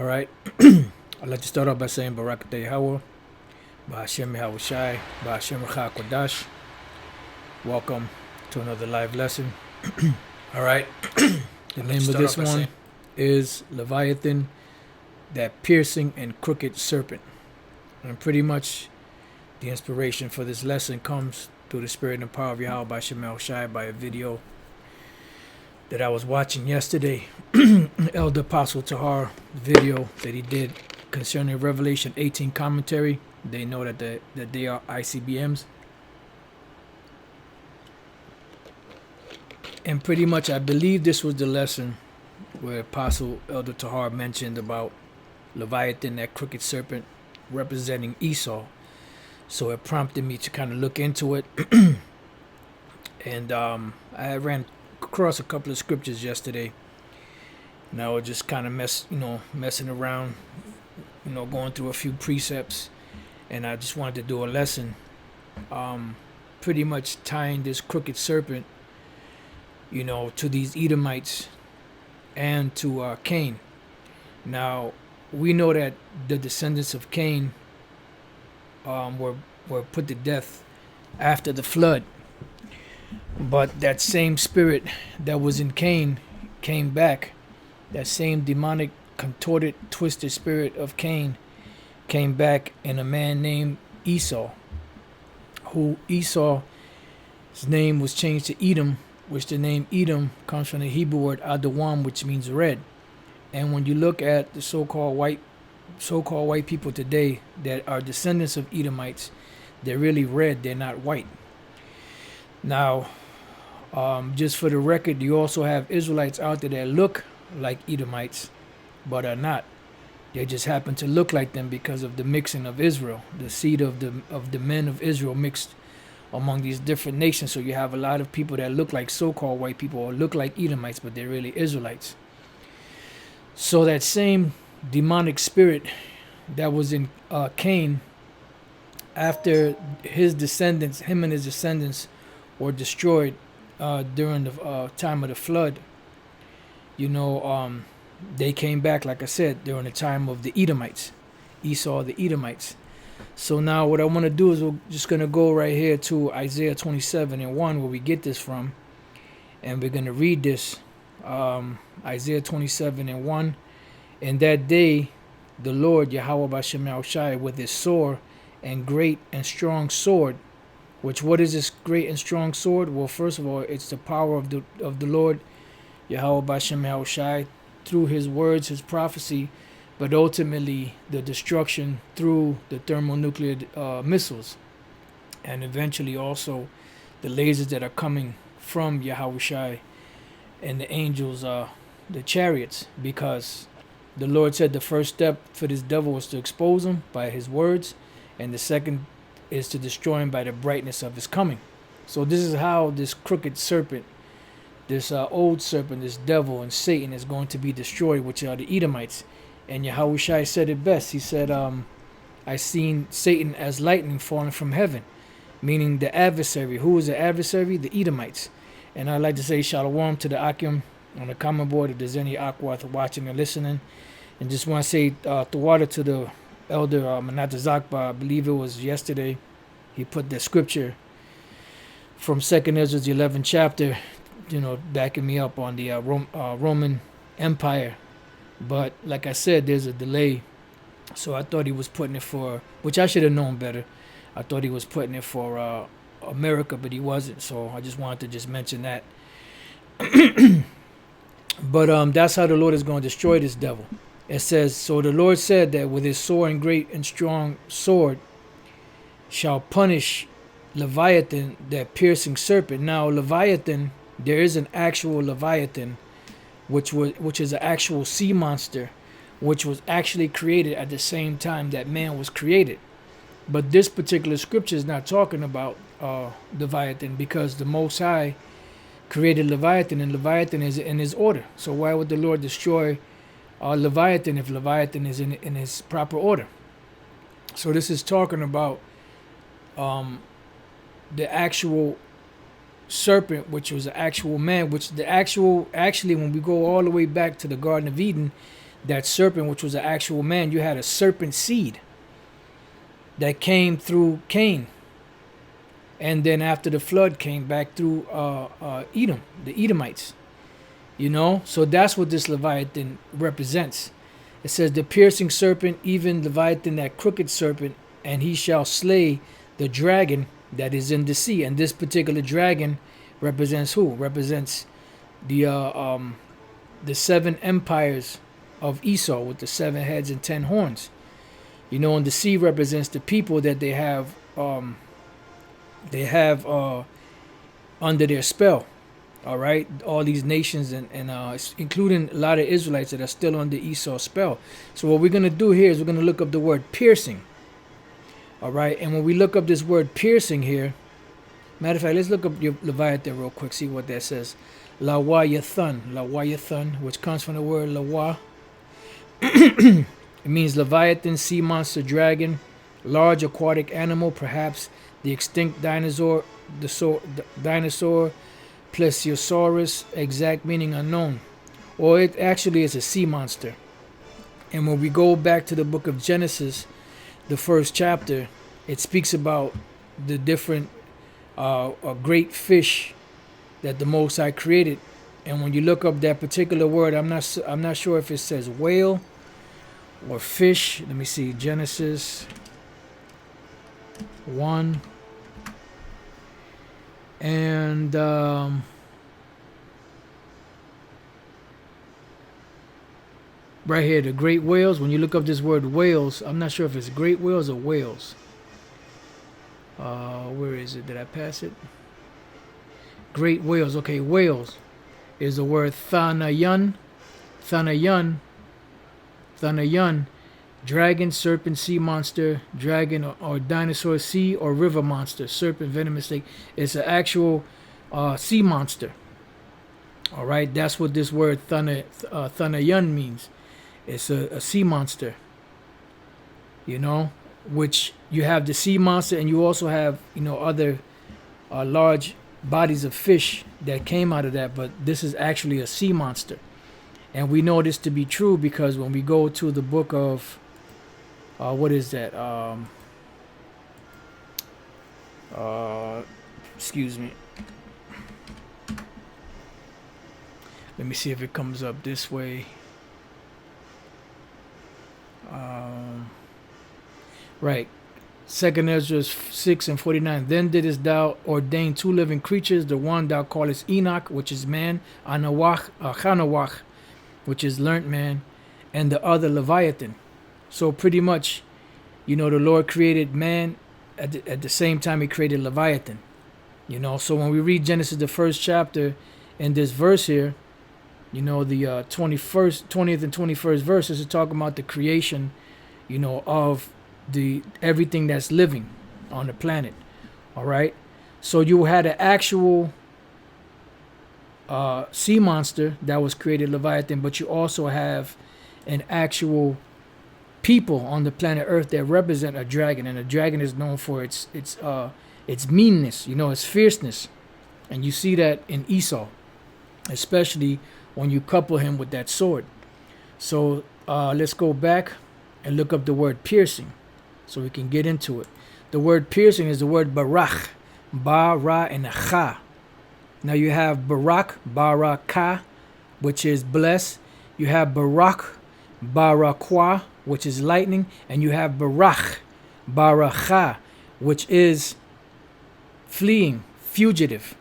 All right. I'd like to start off by saying Barakatay Hawa, Ba'ashem Yahushai, Ba'ashem Kodash. Welcome to another live lesson. All right. The name of this one is Leviathan, that piercing and crooked serpent. And pretty much the inspiration for this lesson comes through the spirit and power of Yahweh Ba'ashem Yahushai by a video that I was watching yesterday. Elder Apostle Tahar video that he did concerning Revelation 18 commentary. They know that they are ICBMs. And pretty much I believe this was the lesson where Apostle Elder Tahar mentioned about Leviathan, that crooked serpent representing Esau. So it prompted me to kind of look into it. And I ran across a couple of scriptures yesterday. And I was just kind of messing around, going through a few precepts. And I just wanted to do a lesson, pretty much tying this crooked serpent, to these Edomites and to Cain. Now, we know that the descendants of Cain were put to death after the flood. But that same spirit that was in Cain came back. That same demonic, contorted, twisted spirit of Cain came back in a man named Esau. Who Esau's name was changed to Edom, which the name Edom comes from the Hebrew word Adawam, which means red. And when you look at the so-called white people today that are descendants of Edomites, they're really red, they're not white. Now, just for the record, you also have Israelites out there that look like Edomites, but are not. They just happen to look like them because of the mixing of Israel, the seed of the men of Israel mixed among these different nations. So you have a lot of people that look like so-called white people or look like Edomites, but they're really Israelites. So that same demonic spirit that was in Cain, after him and his descendants were destroyed during the time of the flood, they came back, like I said, during the time of the Edomites, Esau, the Edomites. So now what I want to do is we're just going to go right here to Isaiah 27:1, where we get this from. And we're going to read this, Isaiah 27:1. In that day, the Lord, Yahweh Ba'ashem Yahushai, with his sword and great and strong sword. Which, what is this great and strong sword? Well, first of all, it's the power of the Lord, Yahweh Ba'ashem Yahushai, through his words, his prophecy, but ultimately the destruction through the thermonuclear missiles, and eventually also the lasers that are coming from Yahushai and the angels, the chariots, because the Lord said the first step for this devil was to expose him by his words, and the second is to destroy him by the brightness of his coming. So this is how this crooked serpent, this old serpent, this devil and Satan is going to be destroyed, which are the Edomites. And Yahushai said it best. He said, I seen Satan as lightning falling from heaven, meaning the adversary. Who is the adversary? The Edomites. And I'd like to say shalom to the Akim on the comment board if there's any Akwath watching or listening. And just want to say Tawada to the Elder Manata Zakba, I believe it was yesterday. He put the scripture from 2nd Ezra, the 11th chapter, backing me up on the Roman Empire. But like I said, there's a delay. So I thought he was putting it for, which I should have known better. I thought he was putting it for America, but he wasn't. So I just wanted to just mention that. But that's how the Lord is going to destroy this devil. It says, so the Lord said that with his sword and great and strong sword shall punish Leviathan, that piercing serpent. Now, Leviathan, there is an actual Leviathan, which is an actual sea monster, which was actually created at the same time that man was created. But this particular scripture is not talking about Leviathan, because the Most High created Leviathan, and Leviathan is in his order. So why would the Lord destroy Leviathan if Leviathan is in his proper order? So this is talking about the actual serpent, which was an actual man, which actually when we go all the way back to the Garden of Eden, that serpent, which was an actual man, you had a serpent seed that came through Cain, and then after the flood came back through Edom, the Edomites. You know, so that's what this Leviathan represents. It says the piercing serpent, even Leviathan, that crooked serpent, and he shall slay the dragon that is in the sea. And this particular dragon represents who? Represents the seven empires of Esau with the 7 heads and 10 horns. You know, and the sea represents the people that they have under their spell. All right, all these nations and including a lot of Israelites that are still under Esau's spell. So what we're going to do here is we're going to look up the word piercing. All right, and when we look up this word piercing here, matter of fact, let's look up your Leviathan real quick, see what that says. Leviathan, which comes from the word lawa. It means Leviathan, sea monster, dragon, large aquatic animal, perhaps the extinct dinosaur, dinosaur, Plesiosaurus, exact meaning unknown. Or it actually is a sea monster. And when we go back to the book of Genesis, the first chapter, it speaks about the different great fish that the Most High created. And when you look up that particular word, I'm not sure if it says whale or fish. Let me see, Genesis 1. And right here, the great whales. When you look up this word whales, I'm not sure if it's great whales or whales. Where is it? Did I pass it? Great whales. Okay, whales is the word Thanayan. Dragon, serpent, sea monster, dragon or dinosaur, sea or river monster, serpent, venomous snake. It's an actual sea monster. All right, that's what this word Thanayan means. It's a sea monster. You know, which you have the sea monster, and you also have, you know, other large bodies of fish that came out of that. But this is actually a sea monster, and we know this to be true because when we go to the book of what is that? Excuse me. Let me see if it comes up this way. Right. 2nd Ezra 6:49. Then didst thou ordain 2 living creatures, the one thou callest Enoch, which is man, Hanawach, which is learnt man, and the other Leviathan. So pretty much, you know, the Lord created man at the same time he created Leviathan. You know, so when we read Genesis, the 1st chapter, in this verse here, you know, the 20th and 21st verses is talking about the creation, you know, of everything that's living on the planet. All right. So you had an actual sea monster that was created, Leviathan, but you also have an actual people on the planet Earth that represent a dragon, and a dragon is known for its meanness, you know, its fierceness, and you see that in Esau, especially when you couple him with that sword. So let's go back and look up the word piercing, so we can get into it. The word piercing is the word barach, ba, ra, and cha. Now you have barak, baraka, which is bless. You have barak, barakwa, which is lightning, and you have barach, baracha, which is fleeing, fugitive.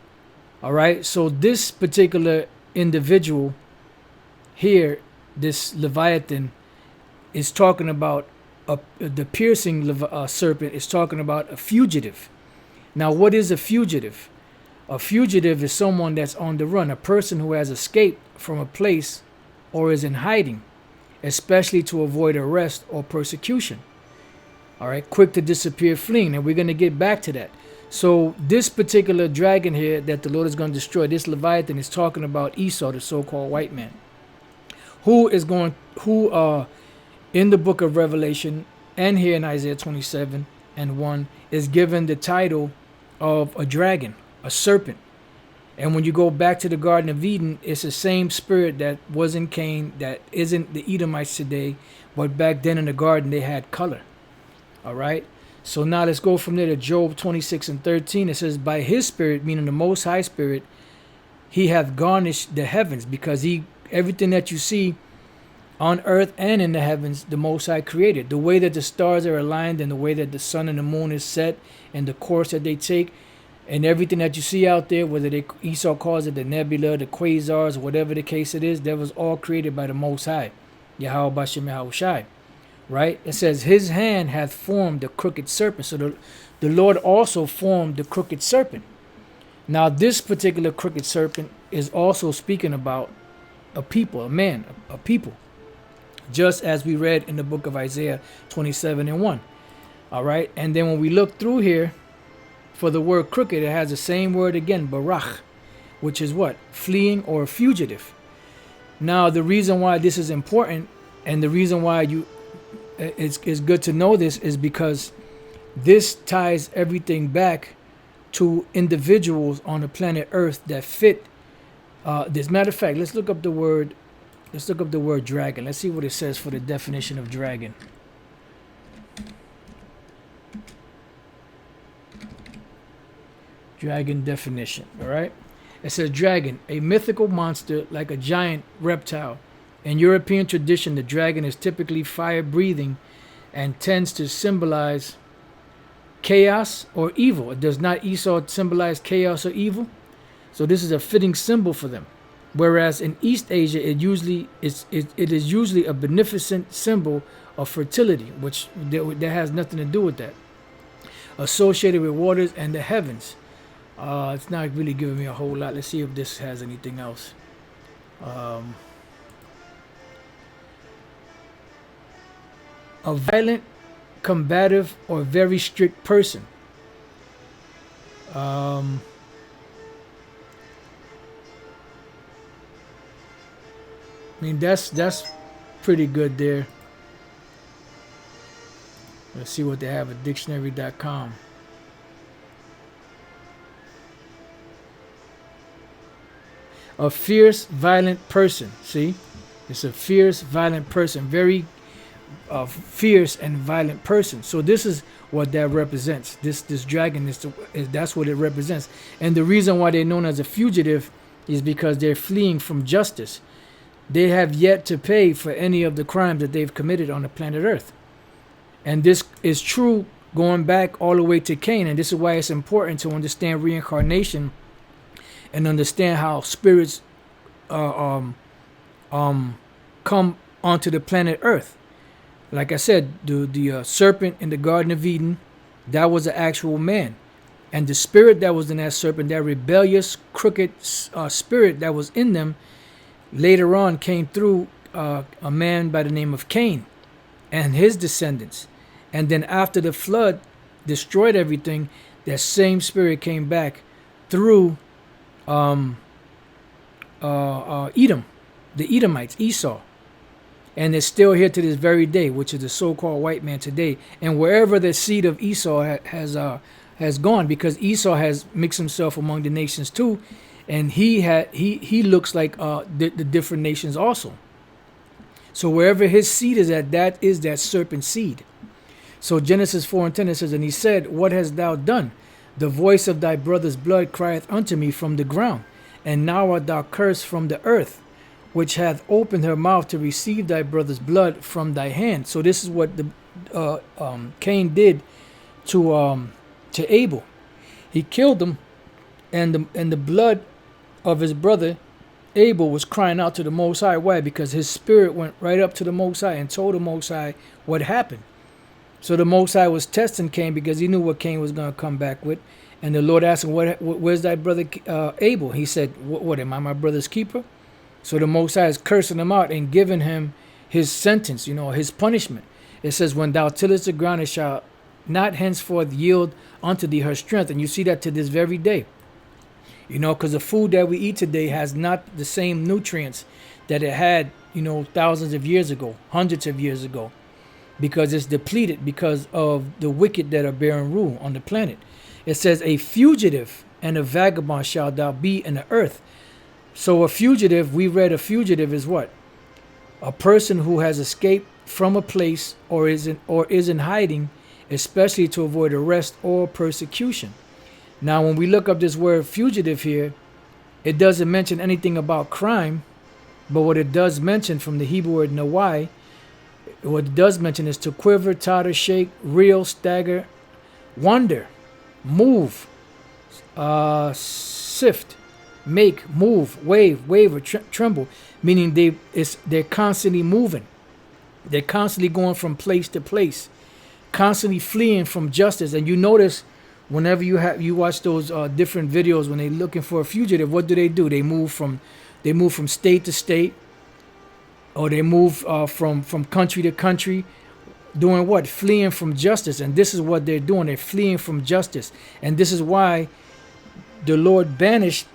All right, so this particular individual here, this Leviathan, is talking about the piercing serpent is talking about a fugitive. Now, what is a fugitive? A fugitive is someone that's on the run, a person who has escaped from a place or is in hiding, especially to avoid arrest or persecution. All right, quick to disappear, fleeing, and we're going to get back to that. So this particular dragon here that the Lord is going to destroy, this Leviathan, is talking about Esau, the so-called white man, who in the book of Revelation and here in Isaiah 27:1 is given the title of a dragon, a serpent. And when you go back to the Garden of Eden, it's the same spirit that was in Cain, that isn't the Edomites today, but back then in the garden they had color. All right. So now let's go from there to Job 26 and 13. It says, by his spirit, meaning the Most High Spirit, he hath garnished the heavens, because everything that you see on earth and in the heavens, the Most High created. The way that the stars are aligned and the way that the sun and the moon is set and the course that they take and everything that you see out there, whether Esau calls it the nebula, the quasars, whatever the case it is, that was all created by the Most High, Yahweh Bashem Yahushai. Right? It says, his hand hath formed the crooked serpent. So the Lord also formed the crooked serpent. Now, this particular crooked serpent is also speaking about a people, a man, a people. Just as we read in the book of Isaiah 27 and 1. All right. And then when we look through here for the word crooked, it has the same word again, barach, which is what? Fleeing or fugitive. Now, the reason why this is important and the reason why it's good to know this is because this ties everything back to individuals on the planet Earth that fit this. Matter of fact, let's look up the word dragon. Let's see what it says for the definition of dragon. Dragon definition. All right. It says dragon, a mythical monster like a giant reptile. In European tradition, the dragon is typically fire-breathing and tends to symbolize chaos or evil. Does not Esau symbolize chaos or evil? So this is a fitting symbol for them. Whereas in East Asia, it is usually a beneficent symbol of fertility, which that has nothing to do with that. Associated with waters and the heavens. It's not really giving me a whole lot. Let's see if this has anything else. A violent, combative, or very strict person. I mean, that's pretty good there. Let's see what they have at dictionary.com. A fierce, violent person. See? It's a fierce, violent person. Very fierce and violent person. So this is what that represents. This dragon that's what it represents. And the reason why they're known as a fugitive is because they're fleeing from justice. They have yet to pay for any of the crimes that they've committed on the planet Earth. And this is true going back all the way to Cain. And this is why it's important to understand reincarnation and understand how spirits come onto the planet Earth. Like I said, the serpent in the Garden of Eden, that was an actual man. And the spirit that was in that serpent, that rebellious, crooked spirit that was in them, later on came through a man by the name of Cain and his descendants. And then after the flood destroyed everything, that same spirit came back through Edom, the Edomites, Esau. And it's still here to this very day, which is the so-called white man today. And wherever the seed of Esau has gone, because Esau has mixed himself among the nations too, and he looks like the different nations also. So wherever his seed is at, that is that serpent seed. So Genesis 4 and 10, it says, and he said, what hast thou done? The voice of thy brother's blood crieth unto me from the ground, and now art thou cursed from the earth, which hath opened her mouth to receive thy brother's blood from thy hand. So this is what the Cain did to Abel. He killed him, and the blood of his brother Abel was crying out to the Most High. Why? Because his spirit went right up to the Most High and told the Most High what happened. So the Most High was testing Cain because he knew what Cain was going to come back with. And the Lord asked him, where's thy brother Abel? He said, what, am I my brother's keeper? So the Most High is cursing him out and giving him his sentence, his punishment. It says, when thou tillest the ground, it shall not henceforth yield unto thee her strength. And you see that to this very day. Because the food that we eat today has not the same nutrients that it had, thousands of years ago, hundreds of years ago. Because it's depleted because of the wicked that are bearing rule on the planet. It says a fugitive and a vagabond shalt thou be in the earth. So a fugitive, we read a fugitive is what? A person who has escaped from a place or is in hiding, especially to avoid arrest or persecution. Now, when we look up this word fugitive here, it doesn't mention anything about crime, but what it does mention from the Hebrew word nawai, what it does mention is to quiver, totter, shake, reel, stagger, wander, move, sift, make, move, wave, waver, tremble, meaning they're constantly moving. They're constantly going from place to place, constantly fleeing from justice. And you notice whenever you watch those different videos when they're looking for a fugitive, what do? They move from state to state, or they move from country to country, doing what? Fleeing from justice. And this is what they're doing. They're fleeing from justice. And this is why the Lord banished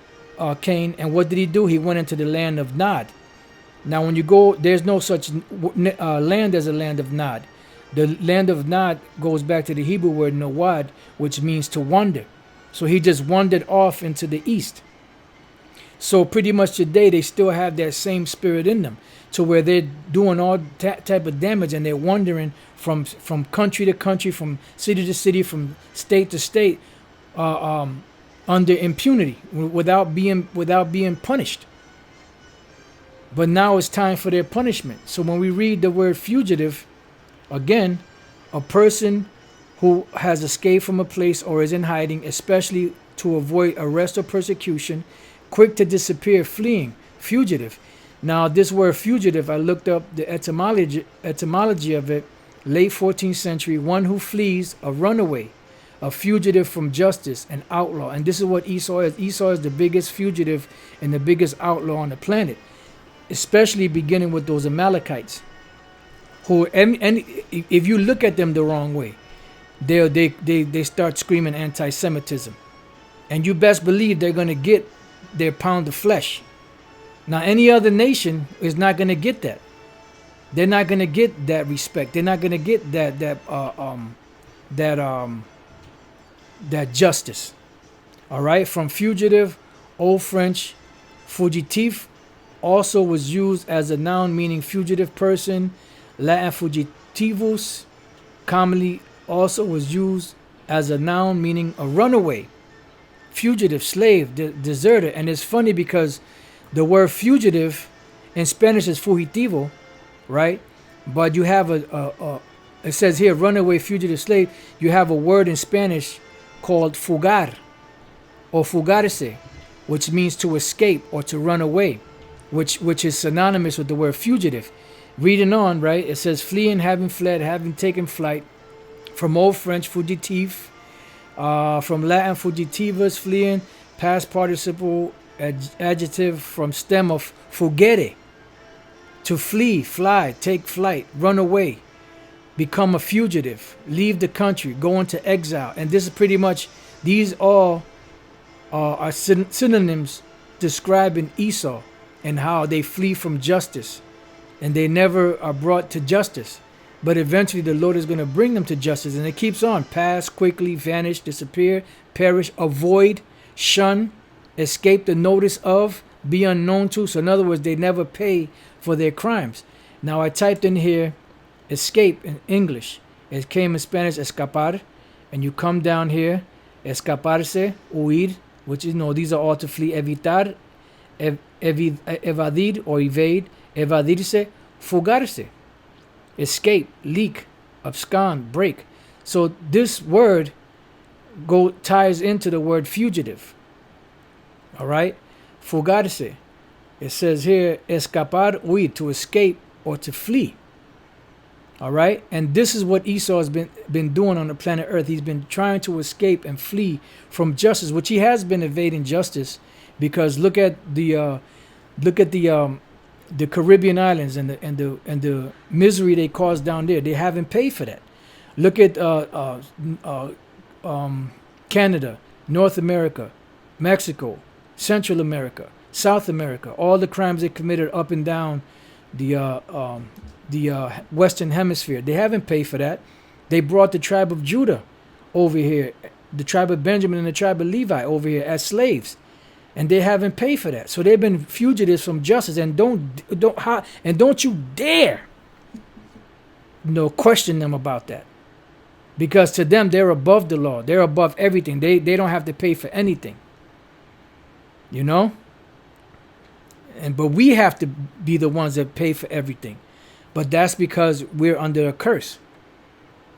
Cain. And what did he do? He went into the land of Nod. Now, when you go, there's no such land as a land of Nod. The land of Nod goes back to the Hebrew word nawad, which means to wander. So he just wandered off into the east. So pretty much today, they still have that same spirit in them, to where they're doing all type of damage, and they're wandering from country to country, from city to city, from state to state, under impunity, without being punished. But now it's time for their punishment. So when we read the word fugitive, again, a person who has escaped from a place or is in hiding, especially to avoid arrest or persecution, quick to disappear, fleeing, fugitive. Now, this word fugitive, I looked up the etymology of it, late 14th century, one who flees, a runaway, a fugitive from justice, an outlaw. And this is what Esau is. Esau is the biggest fugitive and the biggest outlaw on the planet, especially beginning with those Amalekites, who, and if you look at them the wrong way, they start screaming anti-Semitism, and you best believe they're going to get their pound of flesh. Now, any other nation is not going to get that. They're not going to get that respect. They're not going to get that justice. All right. From fugitive, Old French, fugitif also was used as a noun meaning fugitive person. Latin fugitivus commonly also was used as a noun meaning a runaway, fugitive, slave, deserter. And it's funny because the word fugitive in Spanish is fugitivo, right? But you have it says here, runaway, fugitive, slave. You have a word in Spanish called fugar or fugarse, which means to escape or to run away, which is synonymous with the word fugitive. Reading on, right, it says fleeing, having fled, having taken flight. From Old French, fugitif. From Latin, fugitivus, fleeing. Past participle adjective from stem of fugere, to flee, fly, take flight, run away, become a fugitive, leave the country, go into exile. And this is pretty much, these all are synonyms describing Esau and how they flee from justice, and they never are brought to justice. But eventually the Lord is going to bring them to justice. And it keeps on. Pass, quickly, vanish, disappear, perish, avoid, shun, escape the notice of, be unknown to. So in other words, they never pay for their crimes. Now I typed in here, escape in English. It came in Spanish, escapar. And you come down here, escaparse, huir, which is, these are all to flee. Evitar, evadir or evade, evadirse, fugarse. Escape, leak, abscond, break. So this word ties into the word fugitive. All right, fugarse. It says here, escapar, huir, to escape or to flee. All right, and this is what Esau has been doing on the planet Earth. He's been trying to escape and flee from justice, which he has been evading justice, because look at the Caribbean islands and the misery they caused down there. They haven't paid for that. Look at Canada, North America, Mexico, Central America, South America. All the crimes they committed up and down the Western Hemisphere. They haven't paid for that. They brought the tribe of Judah over here the tribe of Benjamin and the tribe of Levi over here as slaves, and they haven't paid for that. So they've been fugitives from justice, and don't you dare, question them about that, because to them they're above the law, they're above everything. They don't have to pay for anything, but we have to be the ones that pay for everything. But that's because we're under a curse.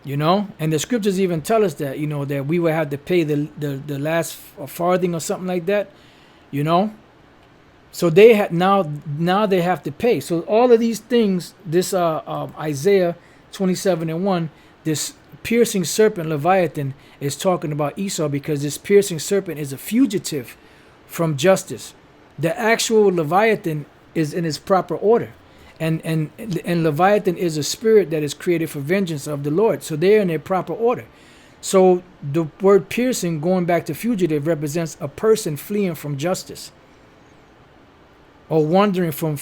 And the scriptures even tell us that, that we will have to pay the last farthing or something like that, So they now they have to pay. So all of these things, this Isaiah 27:1, this piercing serpent Leviathan is talking about Esau, because this piercing serpent is a fugitive from justice. The actual Leviathan is in its proper order. And Leviathan is a spirit that is created for vengeance of the Lord. So they're in their proper order. So the word piercing, going back to fugitive, represents a person fleeing from justice or wandering from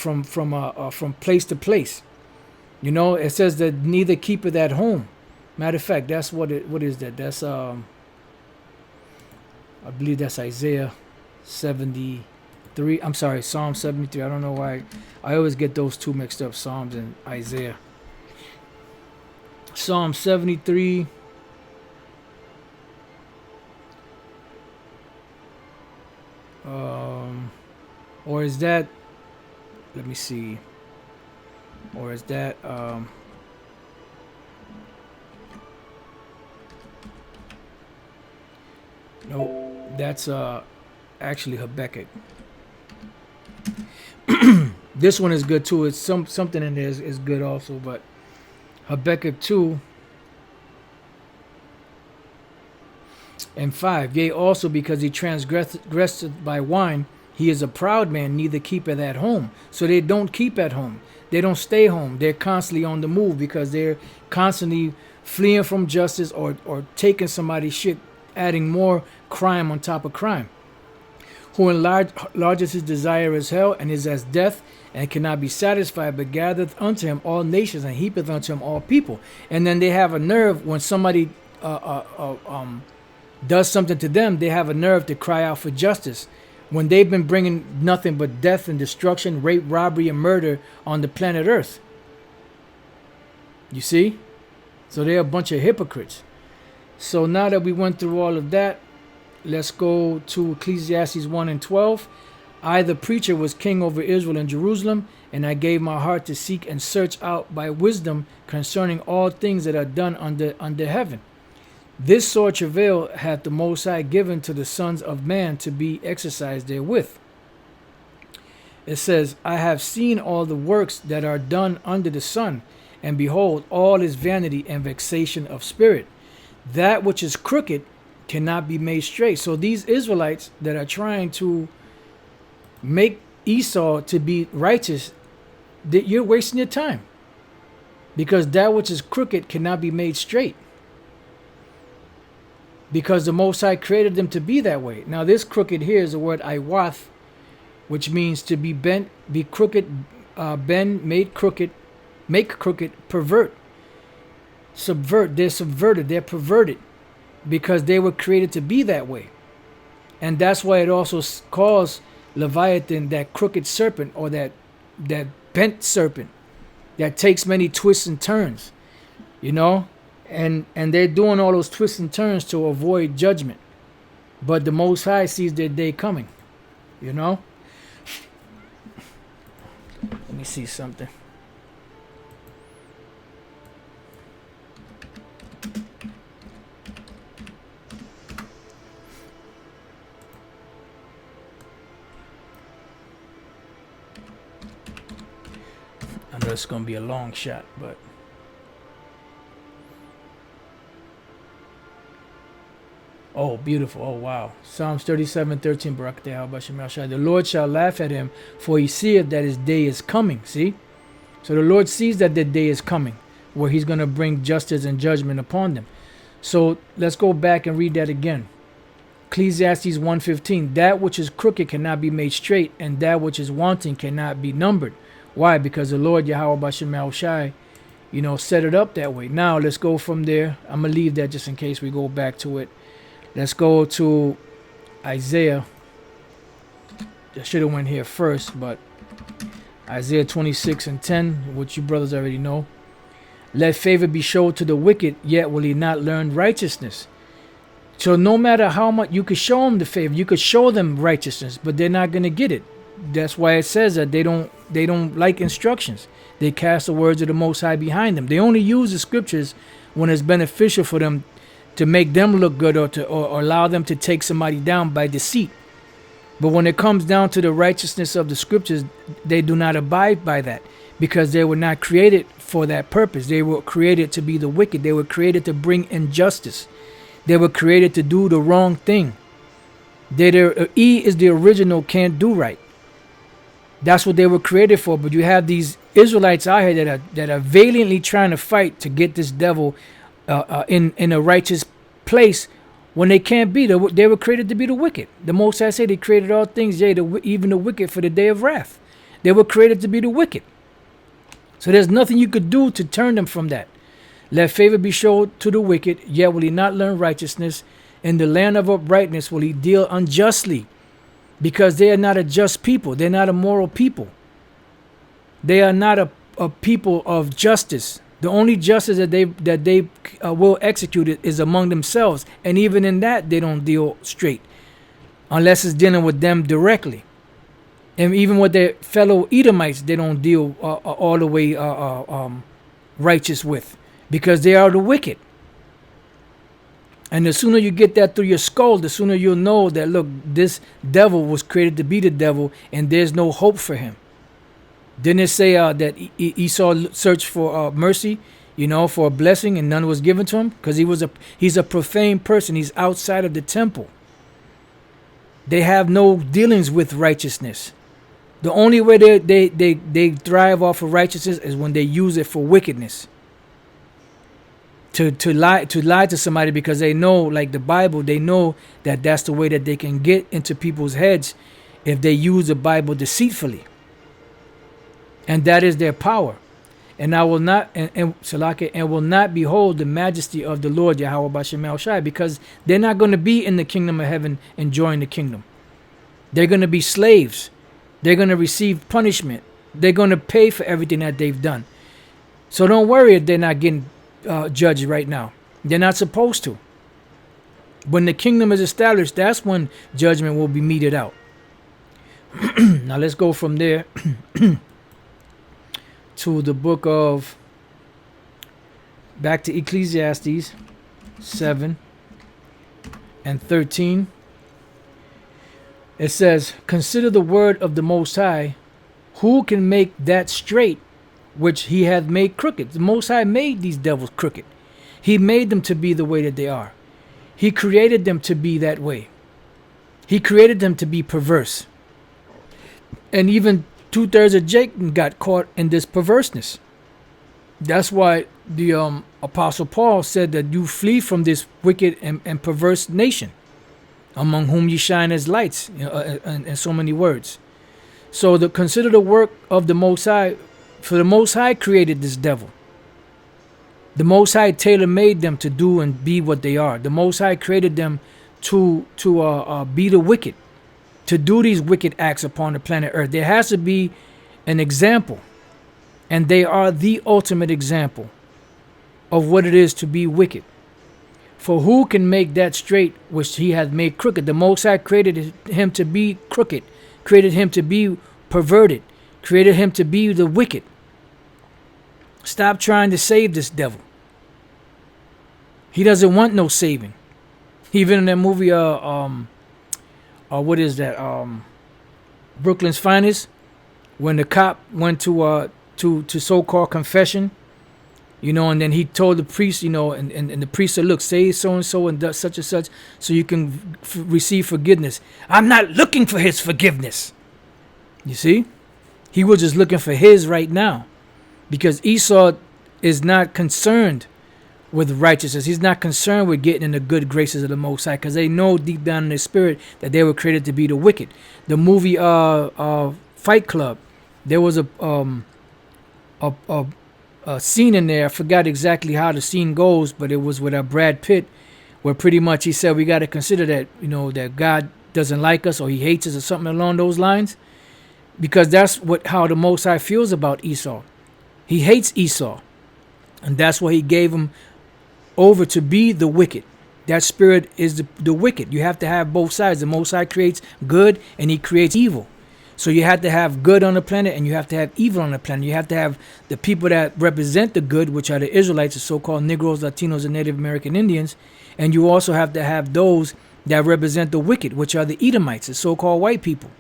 place to place. It says that neither keepeth at home. Matter of fact, that's what is that? That's I believe that's Isaiah 73. I'm sorry, Psalm 73. I don't know why I always get those two mixed up, Psalms and Isaiah. Psalm 73. Or is that, let me see. Or is that no, that's actually Habakkuk. This one is good too. It's something in there is good also, but Habakkuk 2:5. Yea, also because he transgressed by wine, he is a proud man, neither keepeth at home. So they don't keep at home. They don't stay home. They're constantly on the move, because they're constantly fleeing from justice or taking somebody's shit, adding more crime on top of crime. Who enlarges his desire as hell, and is as death, and cannot be satisfied, but gathereth unto him all nations, and heapeth unto him all people. And then they have a nerve when somebody does something to them, they have a nerve to cry out for justice, when they've been bringing nothing but death and destruction, rape, robbery, and murder on the planet Earth. You see? So they're a bunch of hypocrites. So now that we went through all of that, let's go to Ecclesiastes 1:12. I, the preacher, was king over Israel and Jerusalem, and I gave my heart to seek and search out by wisdom concerning all things that are done under heaven. This sore travail hath the Most High given to the sons of man to be exercised therewith. It says, I have seen all the works that are done under the sun, and behold, all is vanity and vexation of spirit. That which is crooked cannot be made straight. So these Israelites that are trying to make Esau to be righteous, that you're wasting your time, because that which is crooked cannot be made straight, because the Most High created them to be that way. Now this crooked here is the word iwath, which means to be bent, be crooked, bend, made crooked, make crooked, pervert, subvert. They're subverted, they're perverted, because they were created to be that way. And that's why it also calls Leviathan that crooked serpent, or that bent serpent that takes many twists and turns, and they're doing all those twists and turns to avoid judgment. But the Most High sees their day coming, Let me see something. I know it's going to be a long shot, but oh, beautiful. Oh, wow. Psalms 37:13. The Lord shall laugh at him, for he seeth that his day is coming. See? So the Lord sees that the day is coming, where he's going to bring justice and judgment upon them. So let's go back and read that again. Ecclesiastes 1:15. That which is crooked cannot be made straight, and that which is wanting cannot be numbered. Why? Because the Lord Yahweh Bashem Yahushai, set it up that way. Now let's go from there. I'm going to leave that just in case we go back to it. Let's go to Isaiah. I should have went here first, but Isaiah 26:10, which you brothers already know. Let favor be showed to the wicked, yet will he not learn righteousness. So no matter how much you could show them the favor, you could show them righteousness, but they're not going to get it. That's why it says that they don't like instructions. They cast the words of the Most High behind them. They only use the scriptures when it's beneficial for them to make them look good, or allow them to take somebody down by deceit. But when it comes down to the righteousness of the scriptures, they do not abide by that, because they were not created for that purpose. They were created to be the wicked. They were created to bring injustice. They were created to do the wrong thing. E is the original can't do right. That's what they were created for. But you have these Israelites out here that are valiantly trying to fight to get this devil in a righteous place when they can't be. They were created to be the wicked. The Most High say they created all things, yea, even the wicked for the day of wrath. They were created to be the wicked. So there's nothing you could do to turn them from that. Let favor be showed to the wicked, yet will he not learn righteousness. In the land of uprightness will he deal unjustly, because they are not a just people. They're not a moral people. They are not a people of justice. The only justice that they will execute is among themselves, and even in that they don't deal straight, unless it's dealing with them directly. And even with their fellow Edomites, they don't deal all the way righteous with, because they are the wicked. And the sooner you get that through your skull, the sooner you'll know that, look, this devil was created to be the devil, and there's no hope for him. Didn't it say that Esau searched for mercy, for a blessing, and none was given to him? Because he's a profane person. He's outside of the temple. They have no dealings with righteousness. The only way they thrive off of righteousness is when they use it for wickedness. To lie to somebody, because they know, like the Bible, they know that that's the way that they can get into people's heads if they use the Bible deceitfully. And that is their power. And I will not and will not behold the majesty of the Lord Yahweh Bashem El Shai, because they're not going to be in the kingdom of heaven enjoying the kingdom. They're going to be slaves. They're going to receive punishment. They're going to pay for everything that they've done. So don't worry if they're not getting judged right now. They're not supposed to. When the kingdom is established, that's when judgment will be meted out. Now let's go from there to the book of, back to Ecclesiastes 7 and 13. It says, consider the word of the Most High, who can make that straight which he hath made crooked. The Most High made these devils crooked. He made them to be the way that they are. He created them to be that way. He created them to be perverse. And even 2/3 of Jacob got caught in this perverseness. That's why the Apostle Paul said that you flee from this wicked and perverse nation, among whom ye shine as lights, and so many words. So consider the work of the Most High, for the Most High created this devil. The Most High tailor-made them to do and be what they are. The Most High created them to be the wicked, to do these wicked acts upon the planet Earth. There has to be an example, and they are the ultimate example of what it is to be wicked. For who can make that straight which he hath made crooked? The Most High created him to be crooked, created him to be perverted, created him to be the wicked. Stop trying to save this devil. He doesn't want no saving. Even in that movie, what is that? Brooklyn's Finest, when the cop went to so-called confession, and then he told the priest, and the priest said, look, say so-and-so and such and such, so you can receive forgiveness. I'm not looking for his forgiveness. You see? He was just looking for his right now, because Esau is not concerned with righteousness. He's not concerned with getting in the good graces of the Most High, because they know deep down in their spirit that they were created to be the wicked. The movie Fight Club, there was a scene in there. I forgot exactly how the scene goes, but it was with Brad Pitt, where pretty much he said we got to consider that, that God doesn't like us or he hates us or something along those lines, because that's how the Most High feels about Esau. He hates Esau, and that's why he gave him over to be the wicked. That spirit is the wicked. You have to have both sides. The Most High creates good and he creates evil. So you have to have good on the planet and you have to have evil on the planet. You have to have the people that represent the good, which are the Israelites, the so-called Negroes, Latinos, and Native American Indians. And you also have to have those that represent the wicked, which are the Edomites, the so-called white people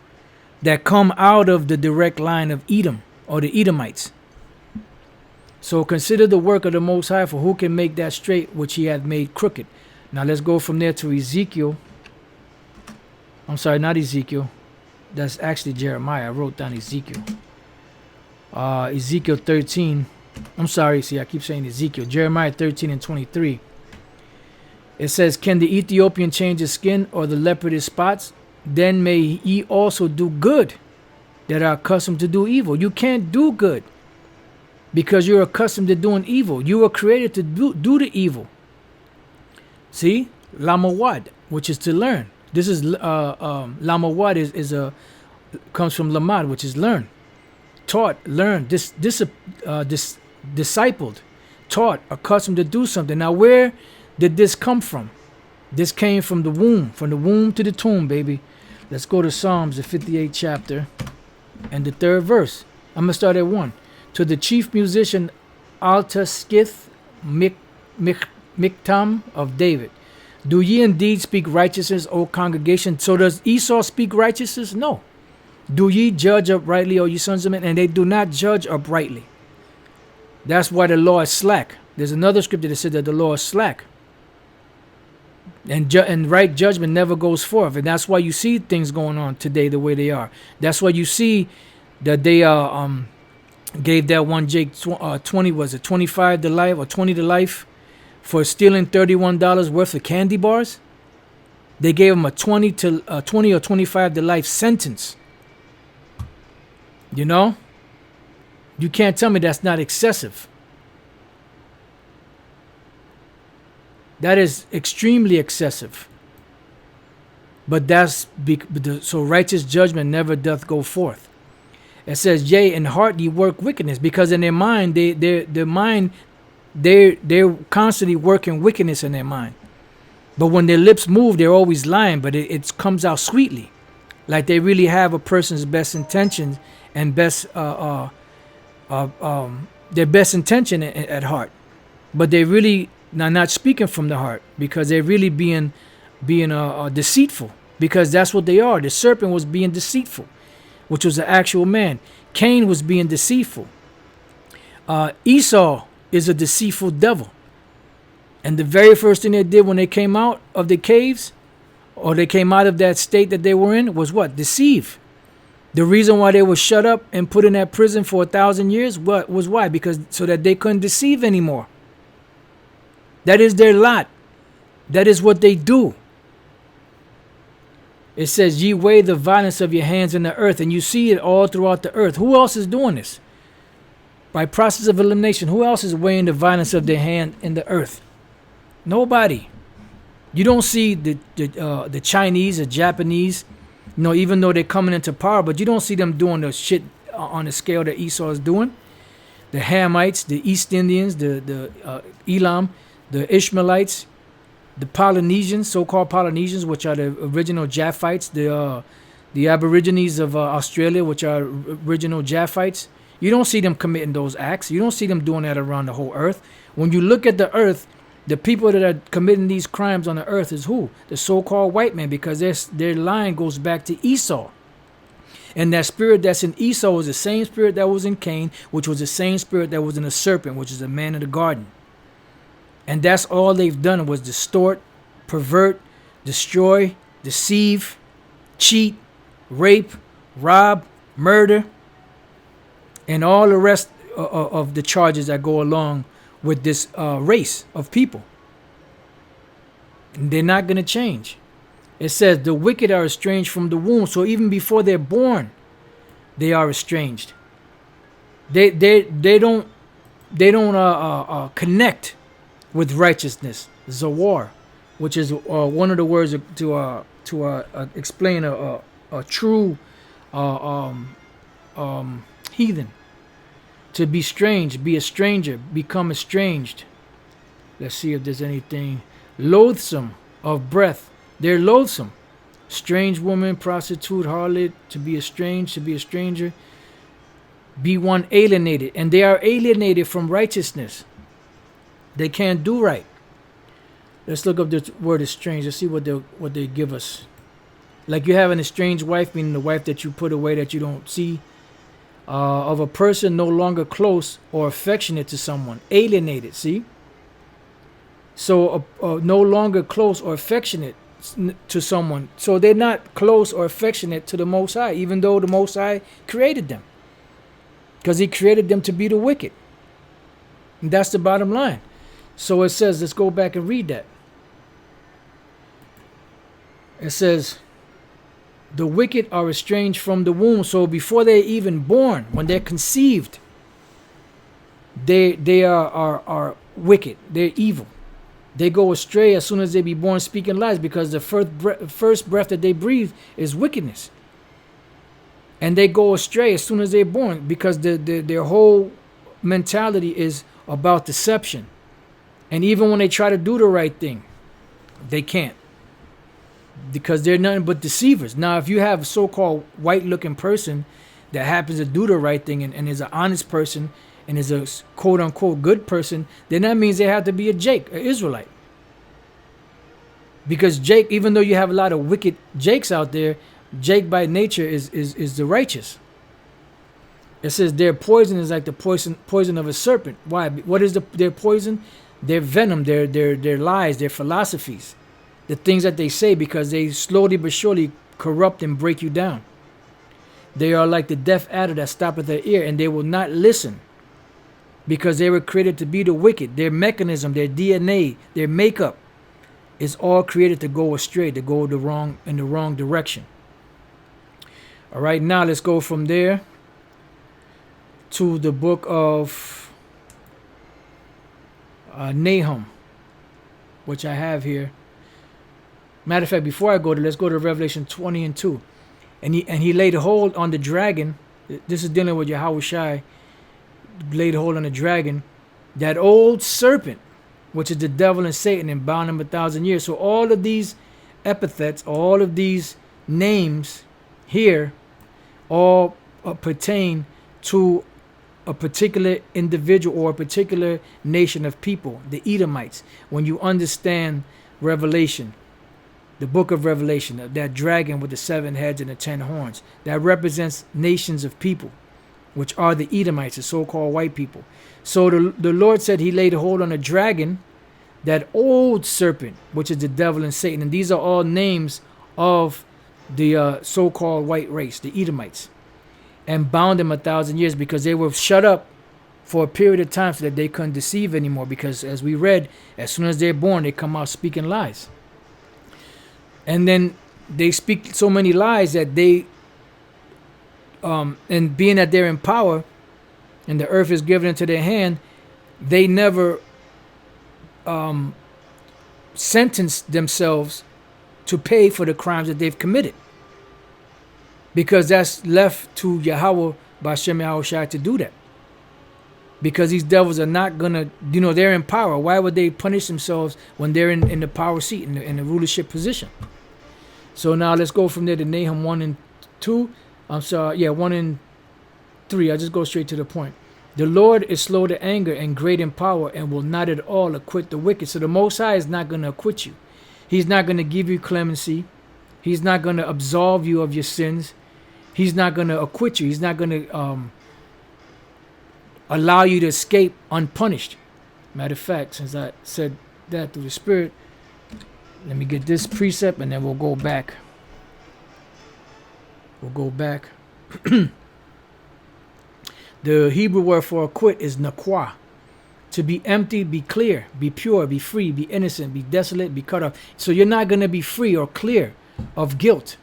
that come out of the direct line of Edom, or the Edomites. So consider the work of the Most High, for who can make that straight which he hath made crooked. Now let's go from there to Ezekiel. I'm sorry, not Ezekiel. That's actually Jeremiah. I wrote down Ezekiel. Ezekiel 13. I'm sorry, see, I keep saying Ezekiel. Jeremiah 13 and 23. It says, can the Ethiopian change his skin, or the leopard his spots? Then may ye also do good that are accustomed to do evil. You can't do good because you're accustomed to doing evil. You were created to do the evil. See, lamawad, which is to learn. This is lamawad is comes from lamad, which is learn, taught, learned, discipled, taught, accustomed to do something. Now, where did this come from? This came from the womb to the tomb, baby. Let's go to Psalms, the 58th chapter, and the 3rd verse. I'm gonna start at 1. To the chief musician Altaskith Miktam of David. Do ye indeed speak righteousness, O congregation? So does Esau speak righteousness? No. Do ye judge uprightly, O ye sons of men? And they do not judge uprightly. That's why the law is slack. There's another scripture that said that the law is slack. And right judgment never goes forth. And that's why you see things going on today the way they are. That's why you see that they gave that one Jake 20, was it 25 to life or 20 to life for stealing $31 worth of candy bars. They gave him a 20 or 25 to life sentence. You know? You can't tell me that's not excessive. That is extremely excessive. But so righteous judgment never doth go forth. It says, yea, in heart ye work wickedness, because in their mind, they're constantly working wickedness in their mind. But when their lips move, they're always lying, but it comes out sweetly, like they really have a person's best intentions and their best intention at heart. But they really not speaking from the heart, because they're really being deceitful, because that's what they are. The serpent was being deceitful, which was an actual man. Cain was being deceitful. Esau is a deceitful devil. And the very first thing they did when they came out of the caves, or they came out of that state that they were in, was what? Deceive. The reason why they were shut up and put in that prison for 1,000 years was why? Because so that they couldn't deceive anymore. That is their lot. That is what they do. It says, ye weigh the violence of your hands in the earth, and you see it all throughout the earth. Who else is doing this? By process of elimination, who else is weighing the violence of their hand in the earth? Nobody. You don't see the Chinese or Japanese, even though they're coming into power, but you don't see them doing the shit on the scale that Esau is doing. The Hamites, the East Indians, the Elam, the Ishmaelites, the Polynesians, so-called Polynesians, which are the original Japhites, the Aborigines of Australia, which are original Japhites. You don't see them committing those acts. You don't see them doing that around the whole earth. When you look at the earth, the people that are committing these crimes on the earth is who? The so-called white man, because their line goes back to Esau. And that spirit that's in Esau was the same spirit that was in Cain, which was the same spirit that was in the serpent, which is the man of the garden. And that's all they've done was distort, pervert, destroy, deceive, cheat, rape, rob, murder, and all the rest of the charges that go along with this race of people. And they're not going to change. It says the wicked are estranged from the womb. So even before they're born, they are estranged. They don't connect with righteousness, zawar. which is one of the words to explain a true heathen. To be strange, be a stranger, become estranged. Let's see if there's anything. Loathsome of breath. They're loathsome. Strange woman, prostitute, harlot, to be estranged, to be a stranger. Be one alienated. And they are alienated from righteousness. They can't do right. Let's look up the word estranged. Let's see what they give us. Like you have an estranged wife, meaning the wife that you put away that you don't see. Of a person no longer close or affectionate to someone. Alienated, see? So no longer close or affectionate to someone. So they're not close or affectionate to the Most High, even though the Most High created them. Because he created them to be the wicked. And that's the bottom line. So it says, let's go back and read that. It says, the wicked are estranged from the womb. So before they're even born, when they're conceived, they are wicked. They're evil. They go astray as soon as they be born, speaking lies, because the first breath that they breathe is wickedness. And they go astray as soon as they're born, because their whole mentality is about deception. And even when they try to do the right thing, they can't, because they're nothing but deceivers. Now, if you have a so-called white-looking person that happens to do the right thing and is an honest person and is a quote-unquote good person, then that means they have to be a Jake, an Israelite. Because Jake, even though you have a lot of wicked Jakes out there, Jake by nature is the righteous. It says their poison is like the poison of a serpent. Why? What is their poison? Their venom, their lies, their philosophies, the things that they say, because they slowly but surely corrupt and break you down. They are like the deaf adder that stoppeth their ear, and they will not listen, because they were created to be the wicked. Their mechanism, their DNA, their makeup is all created to go astray, to go in the wrong direction. All right, now let's go from there to the book of Nahum, which I have here. Matter of fact, before I go there, let's go to Revelation 20 and 2. And he laid a hold on the dragon. This is dealing with Yahweh Shai. Laid a hold on the dragon, that old serpent, which is the devil and Satan, and bound him 1,000 years. So all of these epithets, all of these names here, all pertain to a particular individual or a particular nation of people, the Edomites. When you understand Revelation, the book of Revelation, that dragon with the 7 heads and the 10 horns, that represents nations of people, which are the Edomites, the so-called white people. So the Lord said he laid a hold on a dragon, that old serpent, which is the devil and Satan. And these are all names of the so-called white race, the Edomites, and bound them 1,000 years, because they were shut up for a period of time so that they couldn't deceive anymore. Because as we read, as soon as they're born, they come out speaking lies. And then they speak so many lies that they, and being that they're in power and the earth is given into their hand, they never sentence themselves to pay for the crimes that they've committed, because that's left to Yahweh B'Shem Yahweh Shai to do that. Because these devils are not gonna, they're in power. Why would they punish themselves when they're in the power seat, in the rulership position? So now let's go from there to Nahum 1 and 2. 1 and 3. I'll just go straight to the point. The Lord is slow to anger and great in power, and will not at all acquit the wicked. So the Most High is not going to acquit you. He's not going to give you clemency. He's not going to absolve you of your sins. He's not going to acquit you. He's not going to allow you to escape unpunished. Matter of fact, since I said that through the Spirit, let me get this precept and then we'll go back. The Hebrew word for acquit is naqua. To be empty, be clear, be pure, be free, be innocent, be desolate, be cut off. So you're not going to be free or clear of guilt.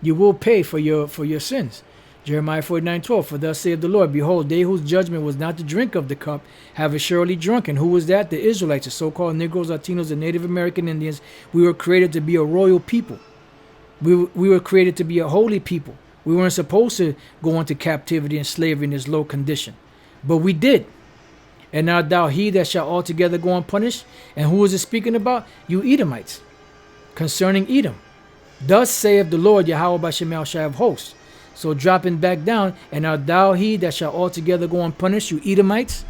You will pay for your sins. Jeremiah 49:12. For thus saith the Lord, behold, they whose judgment was not to drink of the cup have assuredly drunk. And who was that? The Israelites, the so-called Negroes, Latinos, and Native American Indians. We were created to be a royal people. We were created to be a holy people. We weren't supposed to go into captivity and slavery in this low condition. But we did. And art thou he that shall altogether go unpunished? And who is it speaking about? You Edomites. Concerning Edom. Thus saith the Lord Yahweh Bashem El Shai of hosts. So dropping back down, and art thou he that shall altogether go unpunished, you Edomites,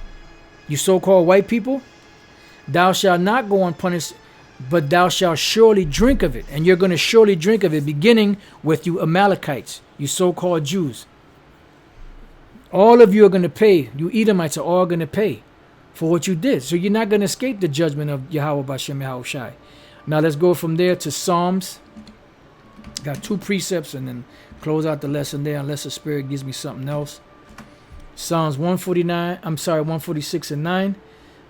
you so-called white people? Thou shalt not go unpunished, but thou shalt surely drink of it. And you're going to surely drink of it, beginning with you Amalekites, you so-called Jews. All of you are going to pay. You Edomites are all going to pay for what you did. So you're not going to escape the judgment of Yahweh Bashem Yahweh Shai. Now let's go from there to Psalms. Got 2 precepts and then close out the lesson there unless the Spirit gives me something else. Psalms 146 and 9.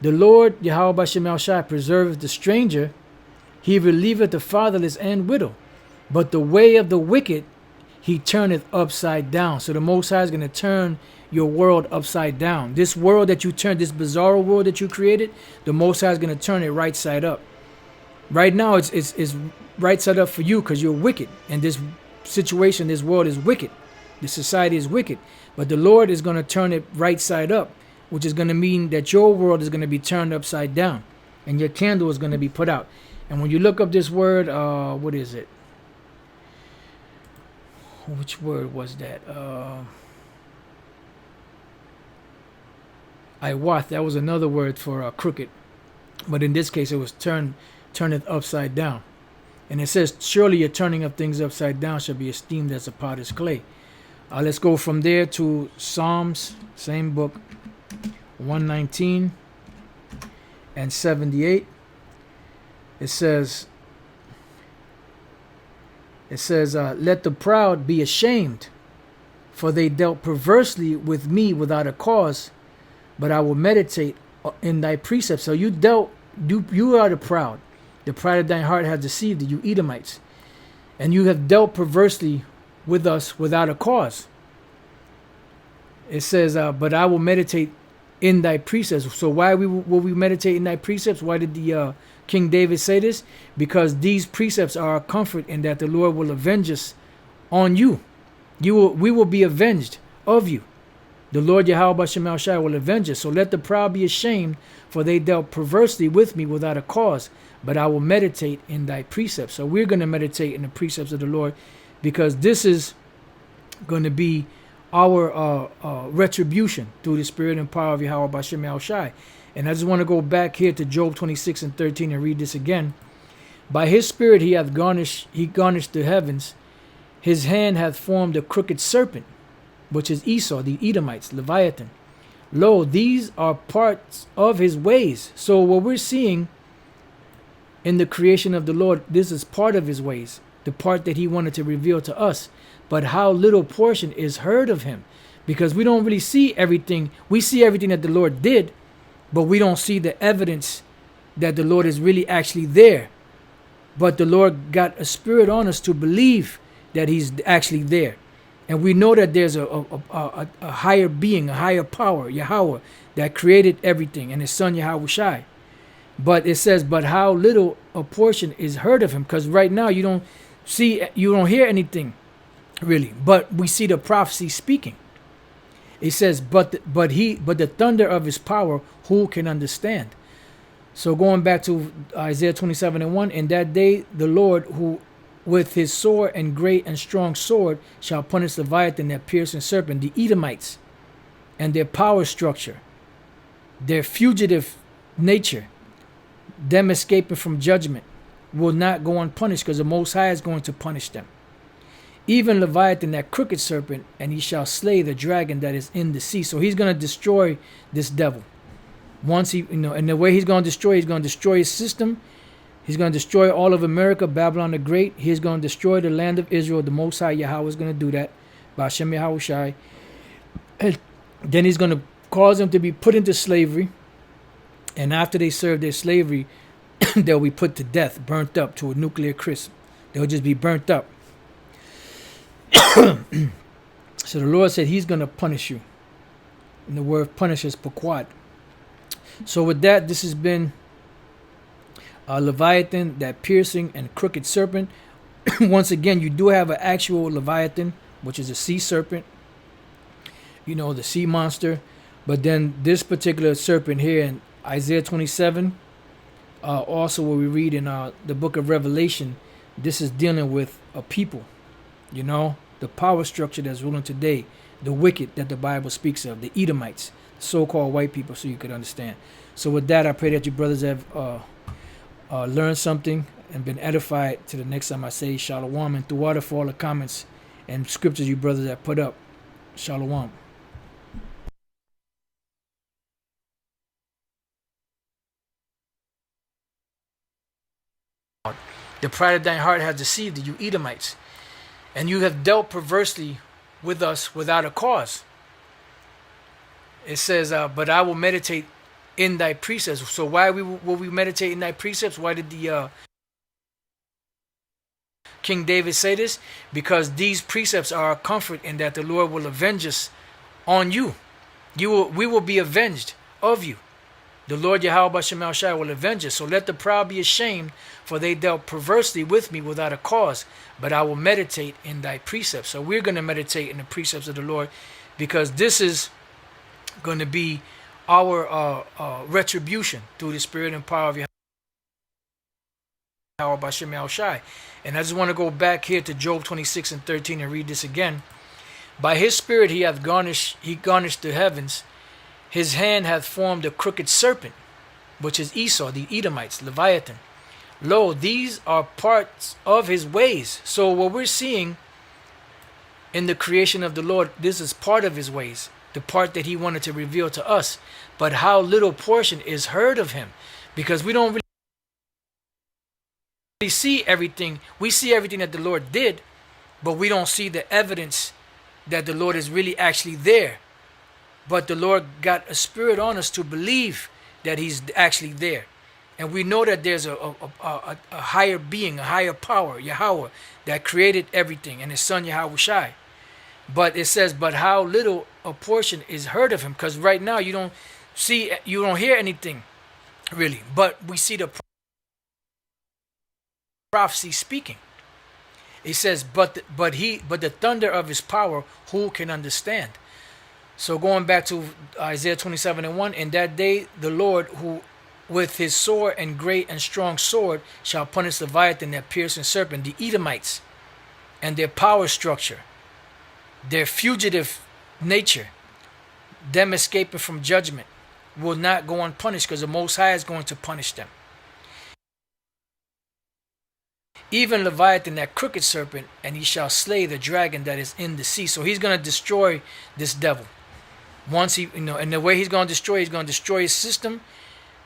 The Lord Yahweh Bashem El Shai preserveth the stranger. He relieveth the fatherless and widow. But the way of the wicked he turneth upside down. So the Most High is going to turn your world upside down. This world that you turned, this bizarre world that you created, the Most High is going to turn it right side up. Right now it's right side up for you because you're wicked. And this situation, this world is wicked. This society is wicked. But the Lord is going to turn it right side up, which is going to mean that your world is going to be turned upside down. And your candle is going to be put out. And when you look up this word, what is it? Which word was that? Iwath. That was another word for crooked. But in this case, it was turneth upside down. And it says, surely your turning of things upside down shall be esteemed as a potter's clay. Let's go from there to Psalms, same book, 119 and 78. It says, let the proud be ashamed, for they dealt perversely with me without a cause, but I will meditate in thy precepts. So you are the proud. The pride of thine heart has deceived you, you Edomites. And you have dealt perversely with us without a cause. It says, but I will meditate in thy precepts. So why will we meditate in thy precepts? Why did the King David say this? Because these precepts are a comfort in that the Lord will avenge us on you. We will be avenged of you. The Lord Yahweh Bashem El Shai will avenge us. So let the proud be ashamed, for they dealt perversely with me without a cause. But I will meditate in thy precepts. So we're going to meditate in the precepts of the Lord, because this is going to be our retribution through the spirit and power of Yahweh Bashem El Shai. And I just want to go back here to Job 26 and 13 and read this again. By his spirit he garnished the heavens. His hand hath formed a crooked serpent, which is Esau, the Edomites, Leviathan. Lo, these are parts of his ways. So what we're seeing in the creation of the Lord, this is part of his ways, the part that he wanted to reveal to us. But how little portion is heard of him, because we don't really see everything. We see everything that the Lord did, but we don't see the evidence that the Lord is really actually there. But the Lord got a spirit on us to believe that he's actually there. And we know that there's a higher being, a higher power, Yahweh, that created everything, and his son Yahweh Shai. But it says, but how little a portion is heard of him, because right now you don't hear anything really, but we see the prophecy speaking. It says, but the thunder of his power, who can understand? So going back to Isaiah 27 and 1, in that day the Lord, who with his sword and great and strong sword shall punish Leviathan, that piercing serpent, the Edomites, and their power structure, their fugitive nature, them escaping from judgment, will not go unpunished, because the Most High is going to punish them. Even Leviathan, that crooked serpent, and he shall slay the dragon that is in the sea. So he's going to destroy this devil. Once he, and the way he's going to destroy his system. He's going to destroy all of America, Babylon the Great. He's going to destroy the land of Israel. The Most High Yahweh is going to do that. Ba'ashem Yahweh Shai. And then he's going to cause them to be put into slavery. And after they serve their slavery, they'll be put to death, burnt up to a nuclear crisp. They'll just be burnt up. So the Lord said he's going to punish you. And the word punish is paquat. So with that, this has been Leviathan, that piercing and crooked serpent. Once again, you do have an actual Leviathan, which is a sea serpent, the sea monster. But then this particular serpent here in Isaiah 27, also what we read in the book of Revelation, this is dealing with a people, the power structure that's ruling today, the wicked that the Bible speaks of, the Edomites, so-called white people, so you could understand. So with that, I pray that you brothers have learned something and been edified to the next time I say Shalom. And through water for all the comments and scriptures you brothers have put up. Shalom. The pride of thine heart has deceived thee, you Edomites, and you have dealt perversely with us without a cause. It says, but I will meditate in thy precepts. So why will we meditate in thy precepts? Why did the King David say this? Because these precepts are a comfort in that the Lord will avenge us on you. We will be avenged of you. The Lord Yahweh B'Shem Shai will avenge us. So let the proud be ashamed, for they dealt perversely with me without a cause. But I will meditate in thy precepts. So we're going to meditate in the precepts of the Lord, because this is going to be our retribution through the spirit and power of Yahweh B'Shem Shai. And I just want to go back here to Job 26 and 13 and read this again. By his spirit he garnished the heavens. His hand hath formed a crooked serpent, which is Esau, the Edomites, Leviathan. Lo, these are parts of his ways. So what we're seeing in the creation of the Lord, this is part of his ways, the part that he wanted to reveal to us. But how little portion is heard of him, because we don't really see everything. We see everything that the Lord did, but we don't see the evidence that the Lord is really actually there. But the Lord got a spirit on us to believe that he's actually there. And we know that there's a higher being, a higher power, Yahweh, that created everything, and his son Yahweh Shai. But it says, but how little a portion is heard of him, because right now you don't hear anything really, but we see the prophecy speaking. It says, but the thunder of his power, who can understand? So going back to Isaiah 27 and 1, in that day the Lord, who with his sword and great and strong sword shall punish Leviathan, that piercing serpent, the Edomites, and their power structure, their fugitive nature, them escaping from judgment, will not go unpunished, because the Most High is going to punish them. Even Leviathan, that crooked serpent, and he shall slay the dragon that is in the sea. So he's going to destroy this devil. Once he, and the way he's going to destroy his system.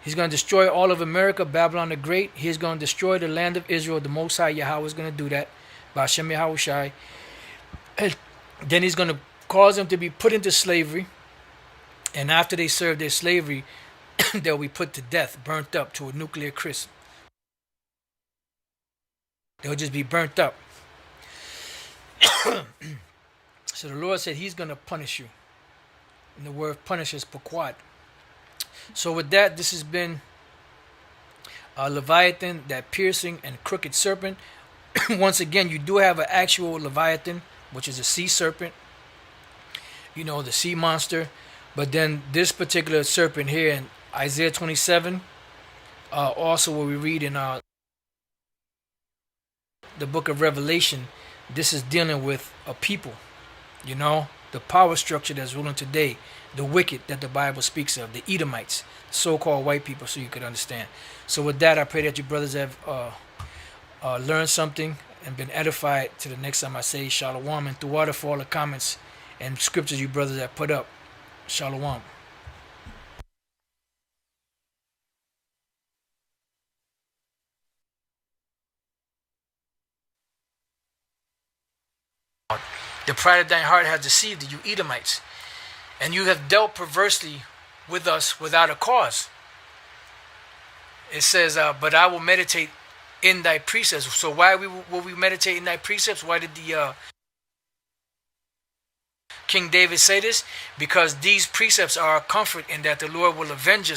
He's going to destroy all of America, Babylon the Great. He's going to destroy the land of Israel. The Most High Yahweh is going to do that. B'Shem Yahweh Shai. And then he's going to cause them to be put into slavery. And after they serve their slavery, they'll be put to death, burnt up to a nuclear crisp. They'll just be burnt up. So the Lord said he's going to punish you. And the word punish is paquat. So with that, this has been Leviathan, that piercing and crooked serpent. Once again, you do have an actual Leviathan, which is a sea serpent, the sea monster. But then this particular serpent here in Isaiah 27, also what we read in the book of Revelation, this is dealing with a people, the power structure that's ruling today, the wicked that the Bible speaks of, the Edomites, so-called white people, so you could understand. So with that, I pray that you brothers have learned something and been edified to the next time I say Shalom. And through water for all the comments and scriptures you brothers have put up. Shalom. The pride of thine heart has deceived thee, you Edomites, and you have dealt perversely with us without a cause. It says, but I will meditate in thy precepts. So why will we meditate in thy precepts? Why did the King David say this? Because these precepts are a comfort in that the Lord will avenge us